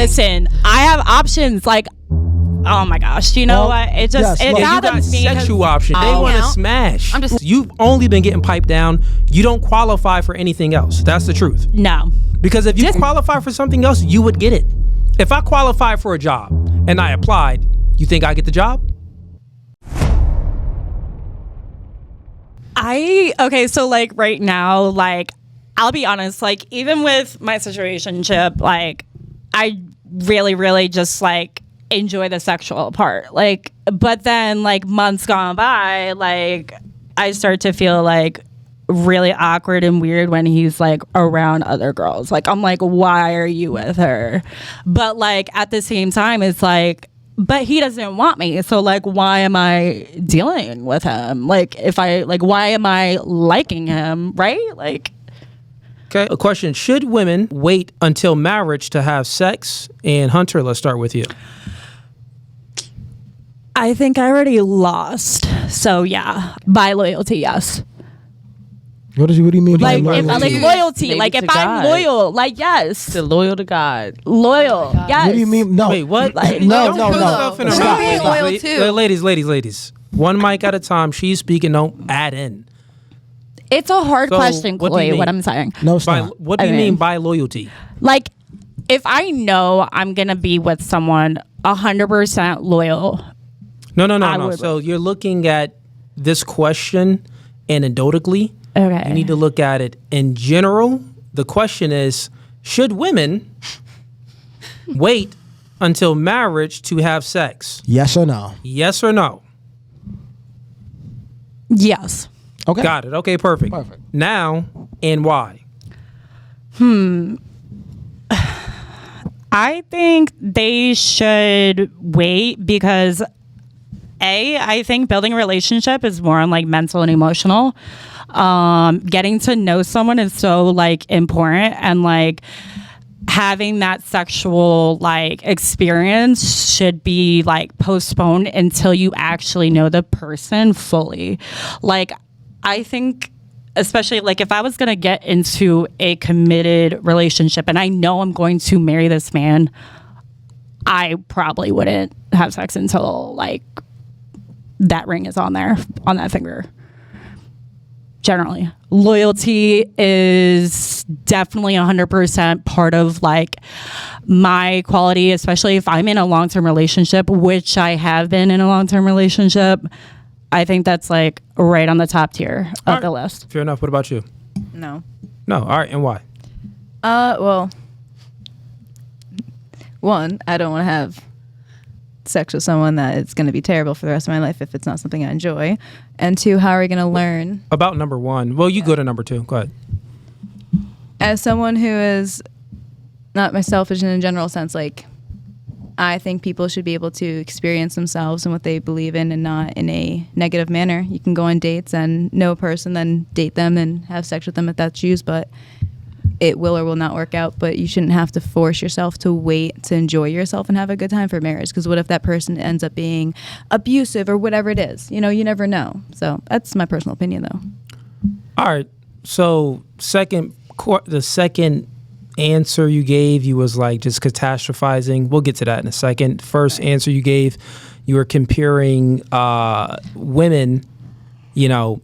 listen, I have options. Like, oh my gosh, you know what? It just it bothers me. You got sexual options. They want to smash. You've only been getting piped down. You don't qualify for anything else. That's the truth. No. Because if you qualify for something else, you would get it. If I qualified for a job and I applied, you think I get the job? Okay, so like right now, like I'll be honest, like even with my situationship, like I really, really just like enjoy the sexual part. Like, but then like months gone by, like I start to feel like really awkward and weird when he's like around other girls. Like I'm like, why are you with her? But like at the same time, it's like, but he doesn't want me. So like, why am I dealing with him? Like if I like, why am I liking him? Right? Like. Okay, a question. Should women wait until marriage to have sex? And Hunter, let's start with you. I think I already lost. So yeah, by loyalty, yes. What do you mean by loyalty? Loyalty. Maybe like if God. I'm loyal, like yes. To loyal to God. Loyal, yes. What do you mean? No. Wait, what? Like, no. Ladies. One mic at a time. She's speaking. Don't add in. It's a hard question, Chloe, what I'm saying. No, stop. What do you mean by loyalty? Like, if I know I'm going to be with someone 100% loyal. No. So you're looking at this question anecdotally. Okay. You need to look at it in general. The question is, should women wait until marriage to have sex? Yes or no? Yes or no? Yes. Okay. Got it. Okay, perfect. Now, and why? I think they should wait because I think building a relationship is more on like mental and emotional. Getting to know someone is so like important, and like having that sexual like experience should be like postponed until you actually know the person fully. Like I think, especially like if I was going to get into a committed relationship and I know I'm going to marry this man, I probably wouldn't have sex until like that ring is on there, on that finger. Generally, loyalty is definitely 100% part of like my quality, especially if I'm in a long-term relationship, which I have been in a long-term relationship. I think that's like right on the top tier of the list. Fair enough. What about you? No. No. All right. And why? Well, one, I don't want to have sex with someone that it's going to be terrible for the rest of my life if it's not something I enjoy. And two, how are we going to learn? About number one. Well, you go to number two. Go ahead. As someone who is not myself in a general sense, like I think people should be able to experience themselves and what they believe in and not in a negative manner. You can go on dates and know a person, then date them and have sex with them if that's you, but it will or will not work out. But you shouldn't have to force yourself to wait to enjoy yourself and have a good time for marriage, because what if that person ends up being abusive or whatever it is? You know, you never know. So that's my personal opinion, though. All right. So the second answer you gave, you was like just catastrophizing. We'll get to that in a second. First answer you gave, you were comparing women, you know,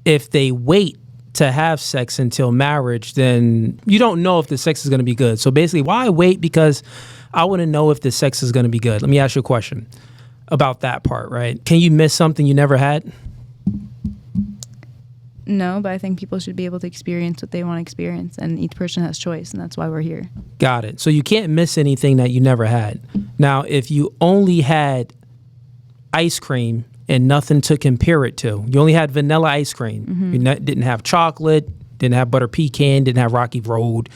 if they wait to have sex until marriage, then you don't know if the sex is going to be good. So basically, why wait? Because I want to know if the sex is going to be good. Let me ask you a question about that part, right? Can you miss something you never had? No, but I think people should be able to experience what they want to experience, and each person has choice, and that's why we're here. Got it. So you can't miss anything that you never had. Now, if you only had ice cream and nothing to compare it to, you only had vanilla ice cream. Mm-hmm. You didn't have chocolate, didn't have butter pecan, didn't have Rocky Road.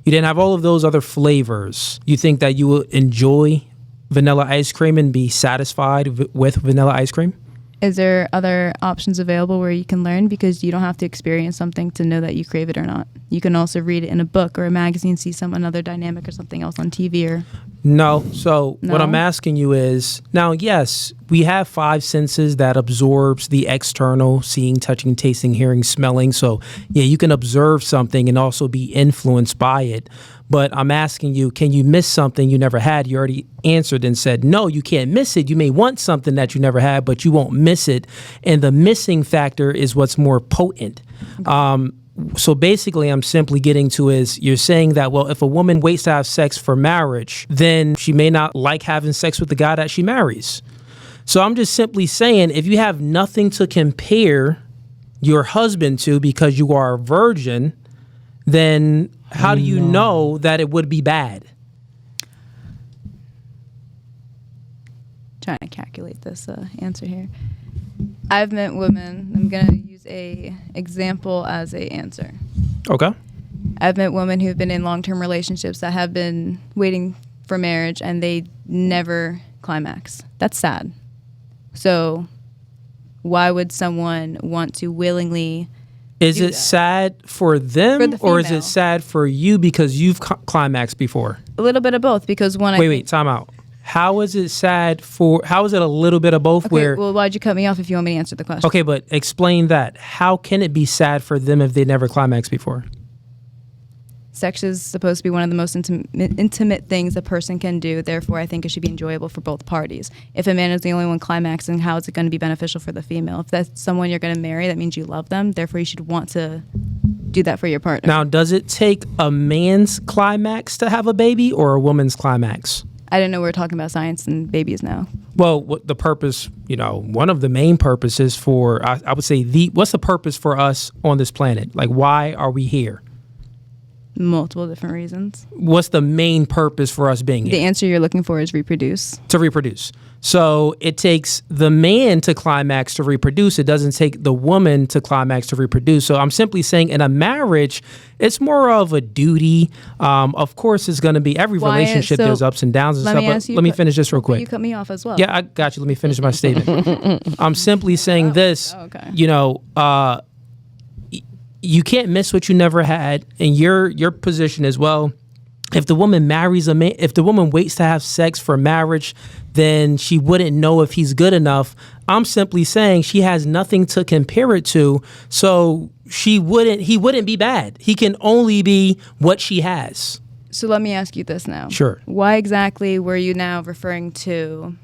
You didn't have all of those other flavors. You think that you will enjoy vanilla ice cream and be satisfied with vanilla ice cream? Is there other options available where you can learn? Because you don't have to experience something to know that you crave it or not. You can also read it in a book or a magazine, see another dynamic or something else on TV or... No. So what I'm asking you is, now, yes, we have 5 senses that absorbs the external, seeing, touching, tasting, hearing, smelling. So yeah, you can observe something and also be influenced by it. But I'm asking you, can you miss something you never had? You already answered and said, no, you can't miss it. You may want something that you never had, but you won't miss it. And the missing factor is what's more potent. So basically, I'm simply getting to is you're saying that, well, if a woman waits to have sex for marriage, then she may not like having sex with the guy that she marries. So I'm just simply saying, if you have nothing to compare your husband to because you are a virgin, then how do you know that it would be bad? Trying to calculate this answer here. I've met women. I'm gonna use a example as a answer. Okay. I've met women who've been in long-term relationships that have been waiting for marriage and they never climax. That's sad. So why would someone want to willingly Is do it that? sad for them For the or is female. it sad for you because you've climaxed before? A little bit of both, because when Wait, time out. How is it sad for, how is it a little bit of both Okay, where, well, why'd you cut me off if you want me to answer the question? okay, but explain that. How can it be sad for them if they never climaxed before? Sex is supposed to be one of the most intimate things a person can do. Therefore, I think it should be enjoyable for both parties. If a man is the only one climaxing, how is it going to be beneficial for the female? If that's someone you're going to marry, that means you love them. Therefore, you should want to do that for your partner. Now, does it take a man's climax to have a baby or a woman's climax? I didn't know we were talking about science and babies now. Well, what the purpose, one of the main purposes for, I would say, what's the purpose for us on this planet? Like, why are we here? Multiple different reasons. What's the main purpose for us being The here? answer you're looking for is reproduce. To reproduce. So it takes the man to climax to reproduce. It doesn't take the woman to climax to reproduce. So I'm simply saying in a marriage, it's more of a duty. Of course, it's going to be every Why- relationship. so there's ups and downs and let stuff. me But ask you- let me finish this real But quick. you cut me off as well. Yeah, I got you. Let me finish my statement. I'm simply saying this, okay. You can't miss what you never had. And your position as well. If the woman marries a man, if the woman waits to have sex for marriage, then she wouldn't know if he's good enough. I'm simply saying she has nothing to compare it to. So he wouldn't be bad. He can only be what she has. So let me ask you this now. Sure. Why exactly were you now referring to,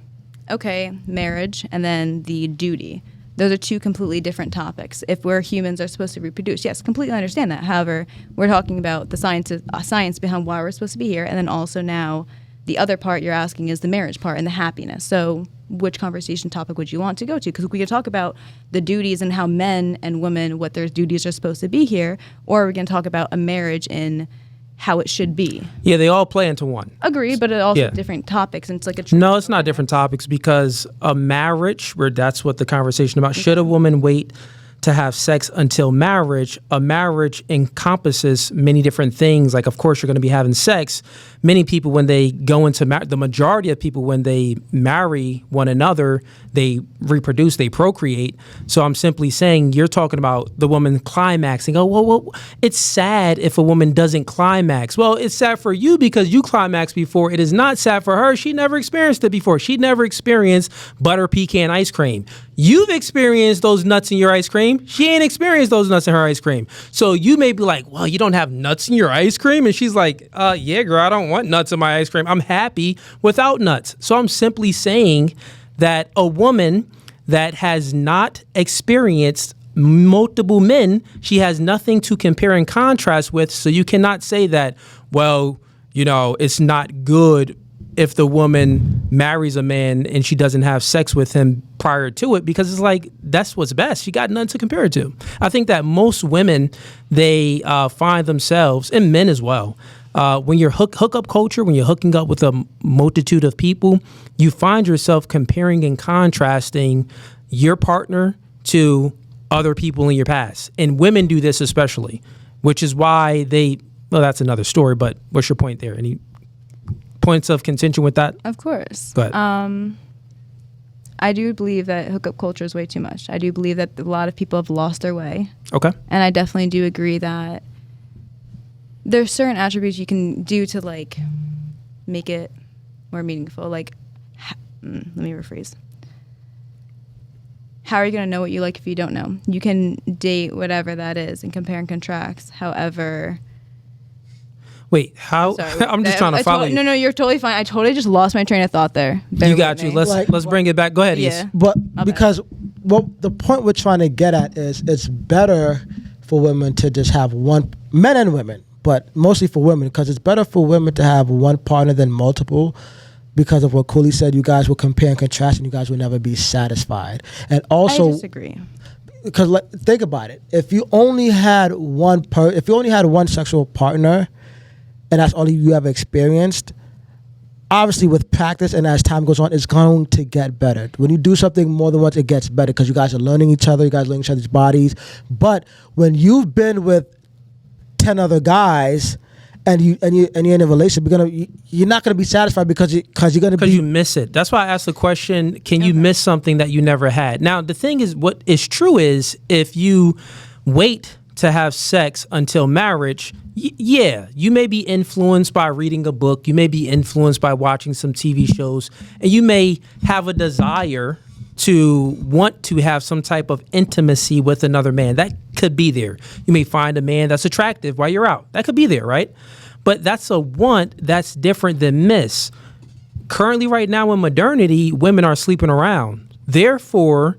marriage and then the duty? Those are two completely different topics. If we're humans are supposed to reproduce, yes, completely understand that. However, we're talking about the science behind why we're supposed to be here, and then also now the other part you're asking is the marriage part and the happiness. So which conversation topic would you want to go to? Because we could talk about the duties and how men and women, what their duties are supposed to be here, or we can talk about a marriage in how it should be. Yeah, they all play into one. Agreed, but it also Yeah. different topics, and it's like a No, it's not different topics because a marriage, where that's what the conversation about. Should a woman wait to have sex until marriage? A marriage encompasses many different things. Like, of course, you're going to be having sex. Many people, when they go into the majority of people, when they marry one another, they reproduce, they procreate. So I'm simply saying you're talking about the woman climaxing. Oh, well, it's sad if a woman doesn't climax. Well, it's sad for you because you climaxed before. It is not sad for her. She never experienced it before. She never experienced butter pecan ice cream. You've experienced those nuts in your ice cream. She ain't experienced those nuts in her ice cream. So you may be like, well, you don't have nuts in your ice cream? And she's like, yeah, girl, I don't want nuts in my ice cream. I'm happy without nuts. So I'm simply saying that a woman that has not experienced multiple men, she has nothing to compare and contrast with. So you cannot say that, well, it's not good if the woman marries a man and she doesn't have sex with him prior to it, because it's like, that's what's best. She got nothing to compare it to. I think that most women, they find themselves, and men as well, when you're hookup culture, when you're hooking up with a multitude of people, you find yourself comparing and contrasting your partner to other people in your past. And women do this especially, which is why that's another story, but what's your point there? Any points of contention with that? Of course. Go ahead. I do believe that hookup culture is way too much. I do believe that a lot of people have lost their way. Okay. And I definitely do agree that there's certain attributes you can do to make it more meaningful. Let me rephrase. How are you going to know what you like if you don't know? You can date whatever that is and compare and contrast. However, Wait, how? Sorry. I'm just trying to follow you. No, you're totally fine. I totally just lost my train of thought there. You got you. Let's bring it back. Go ahead, Yeah. Ys. But because the point we're trying to get at is it's better for women to just have one, men and women, but mostly for women, because it's better for women to have one partner than multiple, because of what Cooley said. You guys will compare and contrast, and you guys will never be satisfied. And also, I disagree. because think about it, if you only had one sexual partner, and that's all you ever experienced, obviously with practice and as time goes on, it's going to get better. When you do something more than once, it gets better because you guys are learning each other, you guys are learning each other's bodies. But when you've been with 10 other guys and you're in a relationship, you're not gonna be satisfied because you miss it. That's why I asked the question: can you miss something that you never had? Now the thing is, what is true is if you wait to have sex until marriage, yeah, you may be influenced by reading a book, you may be influenced by watching some TV shows, and you may have a desire to want to have some type of intimacy with another man. That could be there. You may find a man that's attractive while you're out. That could be there, right? But that's a want that's different than miss. Currently, right now in modernity, women are sleeping around. Therefore,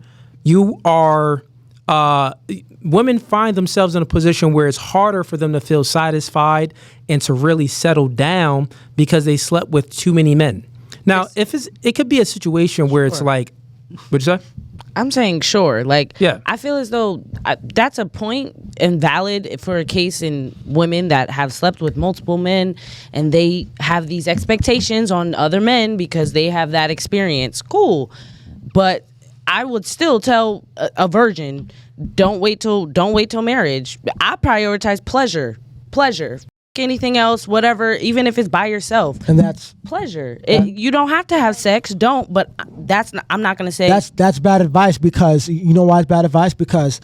women find themselves in a position where it's harder for them to feel satisfied and to really settle down because they slept with too many men. Now, it could be a situation where it's like, what'd you say? I'm saying sure. Like, yeah. I feel as though that's a point and valid for a case in women that have slept with multiple men and they have these expectations on other men because they have that experience. Cool. But I would still tell a virgin, don't wait till marriage. I prioritize pleasure. Anything else, whatever, even if it's by yourself, and that's pleasure. You don't have to have sex, but I'm not gonna say that's bad advice, because you know why it's bad advice, because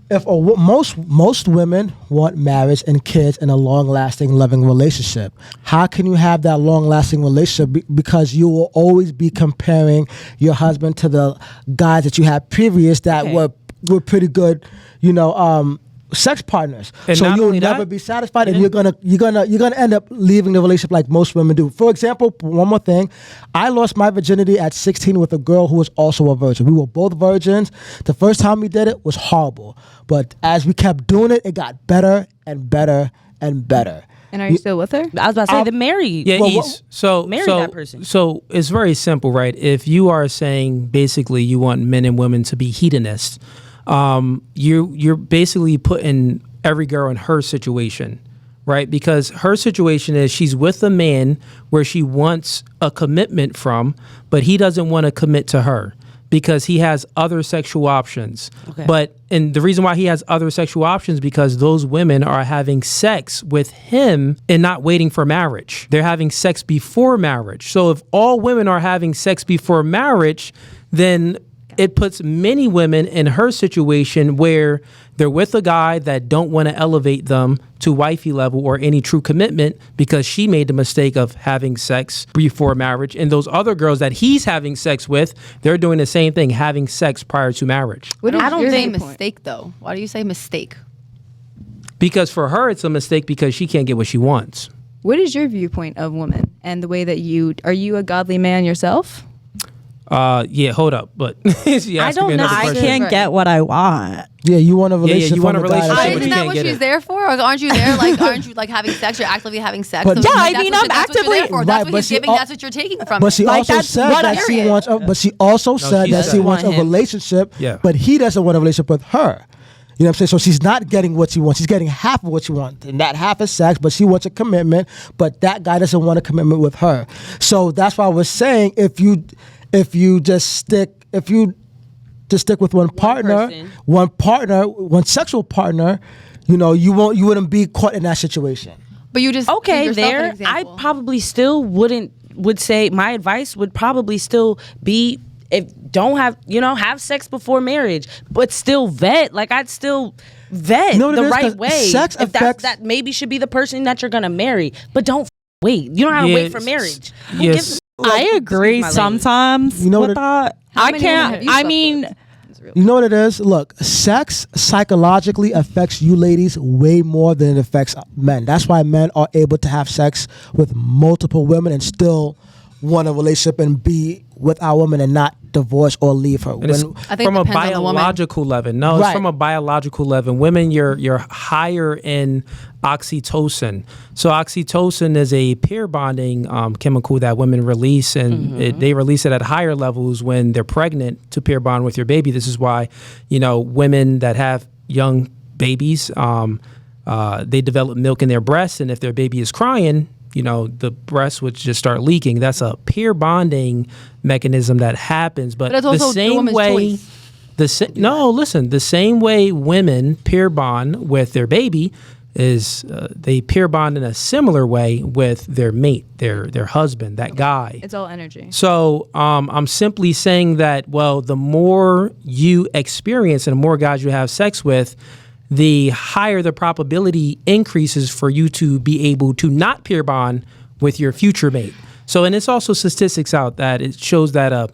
if most women want marriage and kids and a long-lasting loving relationship. How can you have that long-lasting relationship? Because you will always be comparing your husband to the guys that you had previous that were pretty good, sex partners. And so you'll never never be satisfied, and you're gonna end up leaving the relationship like most women do. For example, one more thing, I lost my virginity at 16 with a girl who was also a virgin. We were both virgins. The first time we did it was horrible, but as we kept doing it, it got better and better and better. And are you still with her? I was about to say the married. Yeah, marry that person. So it's very simple, right? If you are saying basically you want men and women to be hedonists, you're basically putting every girl in her situation, right? Because her situation is she's with a man where she wants a commitment from, but he doesn't want to commit to her because he has other sexual options. Okay. And the reason why he has other sexual options because those women are having sex with him and not waiting for marriage. They're having sex before marriage. So if all women are having sex before marriage, then it puts many women in her situation where they're with a guy that don't want to elevate them to wifey level or any true commitment because she made the mistake of having sex before marriage. And those other girls that he's having sex with, they're doing the same thing, having sex prior to marriage. I don't think mistake though. Why do you say mistake? Because for her, it's a mistake because she can't get what she wants. What is your viewpoint of women and the way that are you a godly man yourself? Yeah, hold up, but I don't know. I can't get what I want. Yeah, you want a relationship. You want a relationship. Isn't that what she's there for? Or aren't you there? Aren't you like having sex? You're actively having sex. But So yeah, that's I mean, what- I'm that's what you're there actively- for. That's Right, what he's giving. That's what you're taking from But it. she Like, also that's said what that she wants. But she also said she that said. she wants a Want him. relationship. Yeah. But he doesn't want a relationship with her. You know what I'm saying? So she's not getting what she wants. She's getting half of what she wants. And that half is sex, but she wants a commitment. But that guy doesn't want a commitment with her. So that's why I was saying if you just stick with one sexual partner, you wouldn't be caught in that situation. But you just Okay, give yourself an there. I example. probably still would say my advice would probably still be have sex before marriage, but still vet. Like I'd still vet the right way. Sex if affects that maybe should be the person that you're gonna marry, but don't wait. You don't have to wait for marriage. Yes. I agree sometimes You know with what that. How I many women have can't. you I slept mean, real. You know what it is? Look, sex psychologically affects you ladies way more than it affects men. That's why men are able to have sex with multiple women and still want a relationship and be with our woman and not divorce or leave her. And it's I think from a it depends on the woman. biological level. No, it's Right. from a biological level. Women, you're higher in oxytocin. So oxytocin is a pair bonding chemical that women release, and they release it at higher levels when they're pregnant to pair bond with your baby. This is why, women that have young babies, they develop milk in their breasts, and if their baby is crying, the breast would just start leaking. That's a peer bonding mechanism that happens. But it's the also the same woman's way, choice. the same way women peer bond with their baby is they peer bond in a similar way with their mate, their husband, that guy. It's all energy. So I'm simply saying that, well, the more you experience and the more guys you have sex with, the higher the probability increases for you to be able to not peer bond with your future mate. So, and it's also statistics out that it shows that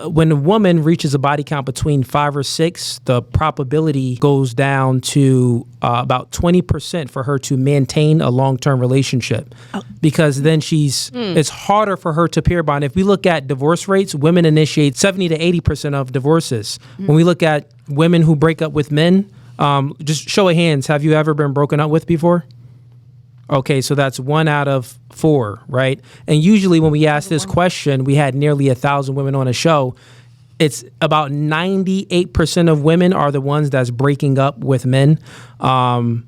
when a woman reaches a body count between 5 or 6, the probability goes down to about 20% for her to maintain a long-term relationship, because then it's harder for her to peer bond. If we look at divorce rates, women initiate 70 to 80% of divorces. When we look at women who break up with men, just show of hands, have you ever been broken up with before? Okay, so that's 1 out of 4, right? And usually when we ask this question, we had nearly 1,000 women on a show. It's about 98% of women are the ones that's breaking up with men, and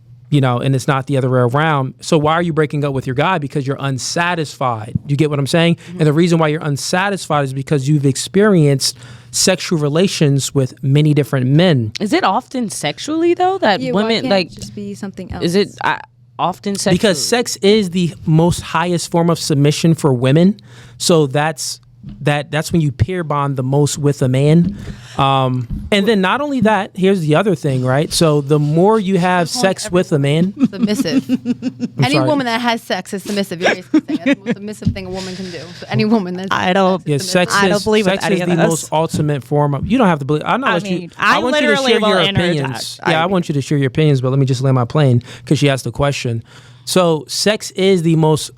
it's not the other way around. So why are you breaking up with your guy? Because you're unsatisfied. You get what I'm saying? And the reason why you're unsatisfied is because you've experienced sexual relations with many different men. Is it often sexually though that Yeah, why women can't it just be something else? Is it often sexually? Because sex is the most highest form of submission for women. So that's when you peer bond the most with a man. And then not only that, here's the other thing, right? So the more you have sex with a man, Submissive. Any sorry. woman that has sex is submissive. You're basically saying that's the most submissive thing a woman can do. So any woman that's I don't. yeah, sex I don't is, believe with sex any is of the this. most ultimate form of. You don't have to believe. I'm not. I let you, mean, I want you to literally share will your interject. opinions. Yeah, I want you to share your opinions, but let me just land my plane because she asked the question. So, sex is the most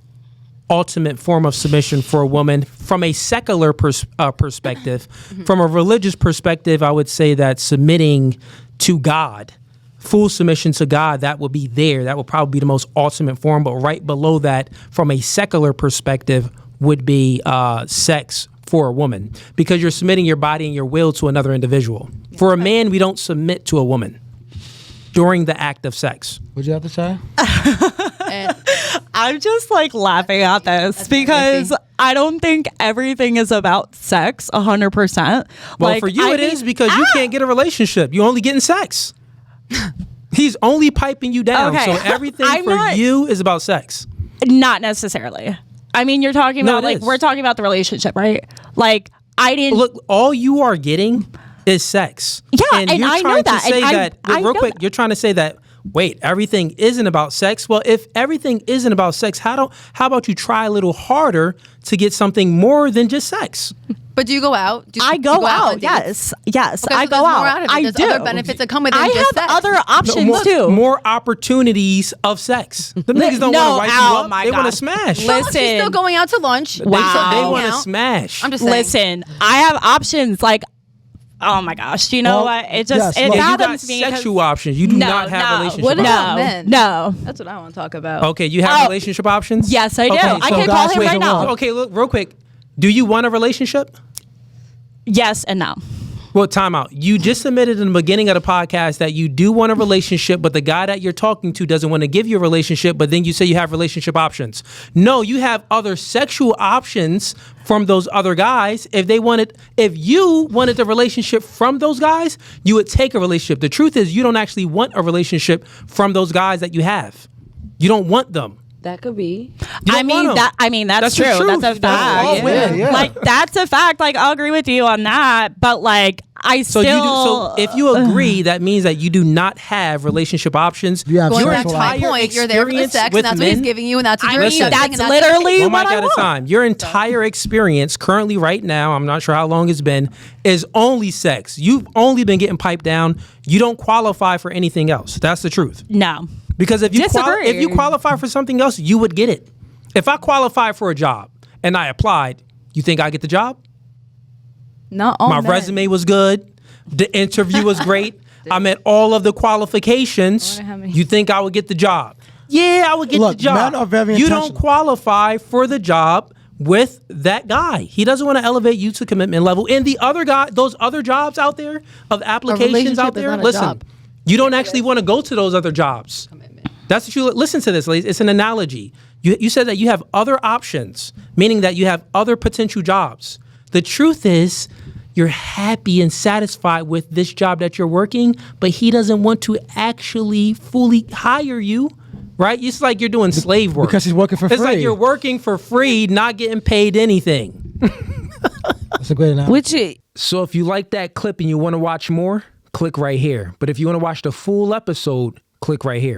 ultimate form of submission for a woman from a secular perspective. From a religious perspective, I would say that submitting to God, full submission to God, that would be there. That would probably be the most ultimate form. But right below that, from a secular perspective, would be sex for a woman, because you're submitting your body and your will to another individual. For a man, we don't submit to a woman during the act of sex. What'd you have to say? I'm just laughing at this because I don't think everything is about sex 100%. Well, for you it is, because you can't get a relationship. You're only getting sex. He's only piping you down. Okay. So everything I'm for not- you is about sex. Not necessarily. I mean, you're talking No, about it is. we're talking about the relationship, right? I didn't Look, all you are getting is sex. Yeah, and you're I know trying that, to say and that I real know quick, that. you're trying to say that wait, everything isn't about sex. Well, if everything isn't about sex, how about you try a little harder to get something more than just sex? But do you go out? Do you, I you go on out. dates? Yes, Okay, I so go there's more out. out of it. I There's do. other benefits that come with it I than just have sex. other options more, too. more opportunities of sex. The niggas don't No, want to wipe oh you up. my They want God. to smash. Well, she's still Listen. going out to lunch. Wow. They Going want to out. smash. I'm just saying. Listen, I have options. Oh my gosh, you know Well, what? It just yes, it look. Yeah, you got fathums me. 'cause- sexual options. You do No, not have no. relationship What options. about No, men? no. That's what I want to talk about. Okay, you have Oh. relationship options? Yes, I do. Okay, I so can guys, call him wait, right now. hold on. Okay, look, real quick. Do you want a relationship? Yes and no. Well, time out. You just admitted in the beginning of the podcast that you do want a relationship, but the guy that you're talking to doesn't want to give you a relationship, but then you say you have relationship options. No, you have other sexual options from those other guys. If you wanted the relationship from those guys, you would take a relationship. The truth is you don't actually want a relationship from those guys that you have. You don't want them. That could be. You don't want 'em. That's the true. truth. That's a That's all fact. women, yeah. That's a fact. I'll agree with you on that. But I So still. you do. So if you agree, that means that you do not have relationship options. You have Going Your back to my entire point, you're there for the experience sex, with and that's what he's men- giving you, and that's what I you're mean, accepting, that's and literally One what mic I at a want. time. Your entire experience currently right now, I'm not sure how long it's been, is only sex. You've only been getting piped down. You don't qualify for anything else. That's the truth. No. Because if you Disagree. if you qualify for something else, you would get it. If I qualified for a job and I applied, you think I get the job? Not all My men. resume was good. The interview was great. I met all of the qualifications. I wonder how many- You think I would get the job? Yeah, I would get Look, the job. men are very You don't intentional. qualify for the job with that guy. He doesn't want to elevate you to commitment level. And the other guy, those other jobs out there of applications relationship out is there, not a listen, job. you don't actually want to go to those other jobs. That's what you listen to this, ladies. It's an analogy. You said that you have other options, meaning that you have other potential jobs. The truth is, you're happy and satisfied with this job that you're working, but he doesn't want to actually fully hire you, right? It's like you're doing slave work. Because he's working for It's like free. you're working for free, not getting paid anything. That's a great analogy. Which it, So if you like that clip and you want to watch more, click right here. But if you want to watch the full episode, click right here.